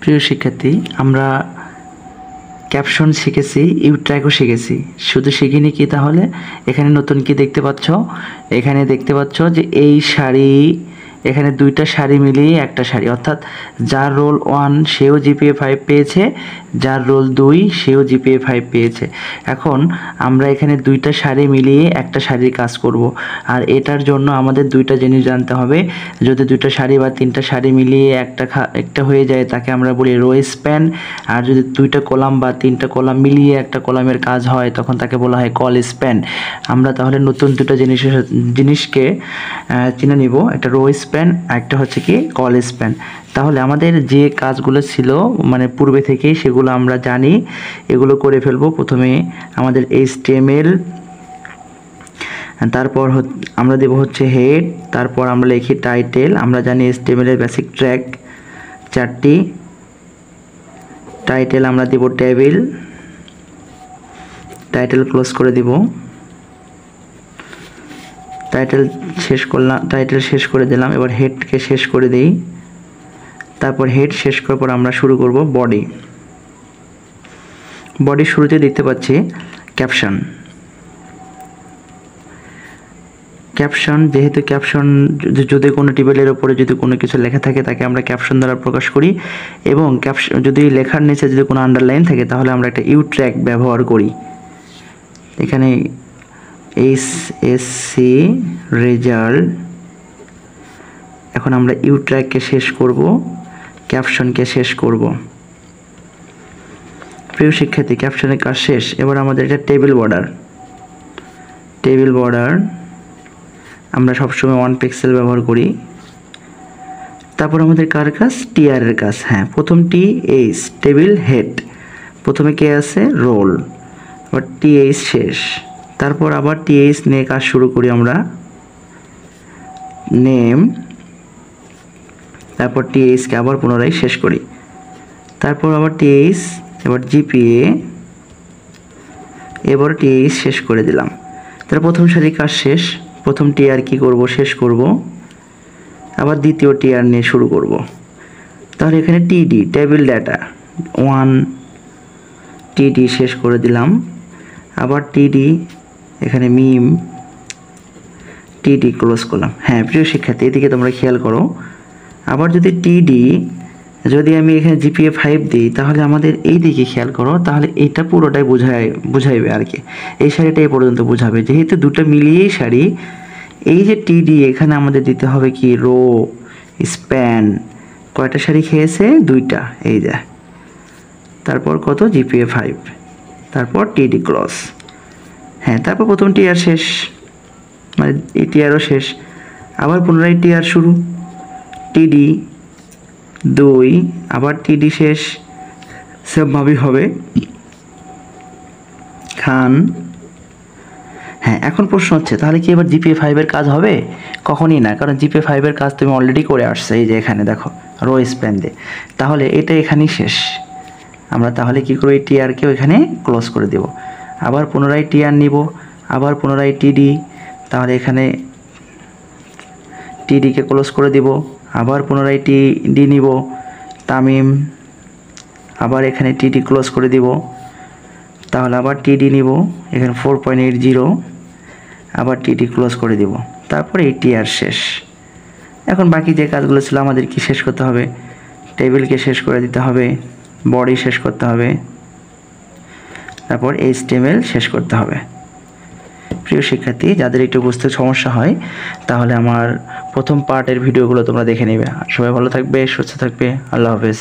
প্রিয় শিক্ষার্থী, আমরা ক্যাপশন শিখেছি, ইউট্র্যাকও শিখেছি, শুধু শিখিনি কি তাহলে? এখানে নতুন কি দেখতে পাচ্ছ? এখানে দেখতে পাচ্ছ যে এই শাড়ি, এখানে দুইটা শাড়ি মিলিয়ে একটা শাড়ি, অর্থাৎ যার রোল 1 সেও জিপিএ 5 পেয়েছে, যার রোল 2 সেও জিপিএ 5 পেয়েছে। এখন আমরা এখানে দুইটা শাড়ি মিলিয়ে একটা শাড়ির কাজ করব, আর এটার জন্য আমাদের দুইটা জিনিস জানতে হবে। যদি দুইটা শাড়ি বা তিনটা শাড়ি মিলিয়ে একটা হয়ে যায় তাকে আমরা বলি রো স্প্যান, আর যদি দুইটা কলাম বা তিনটা কলাম মিলিয়ে একটা কলামের কাজ হয় তখন তাকে বলা হয় কল স্প্যান। আমরা তাহলে নতুন দুটো জিনিসকে চিনে নিব, একটা রো স্প্যান, একটা হচ্ছে কি কল স্প্যান। তাহলে আমাদের যে কাজগুলো ছিল মানে পূর্বে থেকেই সেগুলো আমরা জানি, এগুলো করে ফেলবো। প্রথমে আমাদের HTML, তারপর আমরা দেব হচ্ছে হেড, তারপর আমরা লিখি টাইটেল। আমরা জানি HTML এর বেসিক ট্র্যাক 4টি। টাইটেল আমরা দেব টেবিল, টাইটেল ক্লোজ করে দিব। টাইটেল শেষ করে দিলাম। এবার হেডকে শেষ করে দেই। তারপর হেড শেষ করার পর আমরা শুরু করব বডি। বডির শুরুতে দেখতে পাচ্ছি ক্যাপশন। যেহেতু ক্যাপশন যদি কোনো টেবিলের উপরে যদি কোনো কিছু লেখা থাকে তাকে আমরা ক্যাপশন দ্বারা প্রকাশ করি, এবং ক্যাপশন যদি লেখার নিচে যদি কোনো আন্ডারলাইন থাকে তাহলে আমরা একটা ইউট্র্যাক ব্যবহার করি। এখানে SSC রেজাল্ট। এখন আমরা ইউট্র্যাককে শেষ করব, ক্যাপশনকে শেষ করব। প্রিয় শিক্ষার্থী, ক্যাপশনের কাজ শেষ। এবার আমাদের এটা টেবিল বর্ডার আমরা সবসময় 1 পিক্সেল ব্যবহার করি। তারপর আমাদের কার কাজ? TR এর কাজ। হ্যাঁ, প্রথম TH টেবিল হেড, প্রথমে কে আছে? রোল, আবার TH শেষ। তারপর আবার TH নিয়ে কাজ শুরু করি আমরা, নেম, তারপর TH কে আবার পুনরায় শেষ করি। তারপর আবার TH, এবার GPA, এবার TH শেষ করে দিলাম। তাহলে প্রথম সারির কাজ শেষ। প্রথম TR কি করব? শেষ করব। আবার দ্বিতীয় TR নিয়ে শুরু করব। তাহলে এখানে TD টেবিল ডাটা 1 TD শেষ করে দিলাম। আবার TD, এখানে মিম, TD ক্লোজ করলাম। হ্যাঁ প্রিয় শিক্ষার্থী, এদিকে তোমরা খেয়াল করো। আবার যদি TD, যদি আমি এখানে জিপিএ 5 দিই তাহলে আমাদের এই দিকে খেয়াল করো, তাহলে এটা পুরোটাই বুঝাইবে আর কি। এই শাড়িটা এই পর্যন্ত বুঝাবে, যেহেতু দুটো মিলিয়েই শাড়ি। এই যে TD, এখানে আমাদের দিতে হবে কি? Rho span. কয়টা শাড়ি খেয়েছে? 2টা, এই যে। তারপর কত? জিপিএ 5, তারপর TD ক্লোজ। হ্যাঁ, তারপর প্রথম TR শেষ, মানে এই TRও শেষ। আবার পুনরায় TR শুরু, TD 2, আবার TD শেষ, সেমভাবেই হবে খান। হ্যাঁ, এখন প্রশ্ন হচ্ছে তাহলে কি এবার জিপিএ 5 এর কাজ হবে? কখনই না, কারণ জিপিএ 5 এর কাজ তুমি অলরেডি করে আসছো। এই যে এখানে দেখো রো স্প্যান দিয়ে, তাহলে এটা এখানেই শেষ। আমরা তাহলে কি করব? এই TRকে ওইখানে ক্লোজ করে দেব। আবার পুনরায় TR নিব, আবার পুনরায় TD, তাহলে এখানে TDকে ক্লোজ করে দেব। আবার পুনরায় TD নিব, তামিম, আবার এখানে TD ক্লোজ করে দিব। তাহলে আবার TD নিব, এখানে 4.80, আবার TD ক্লোজ করে দিব। তারপরে এই TR শেষ। এখন বাকি যে কাজগুলো ছিল আমাদের কি শেষ করতে হবে? টেবিলকে শেষ করে দিতে হবে, বডি শেষ করতে হবে, তারপর HTML শেষ করতে হবে। প্রিয় শিক্ষার্থী, যাদের একটু বুঝতে সমস্যা হয় তাহলে আমার প্রথম পার্টের ভিডিওগুলো তোমরা দেখে নেবে। সবাই ভালো থাকবে, সুস্থ থাকবে। আল্লাহ হাফেজ।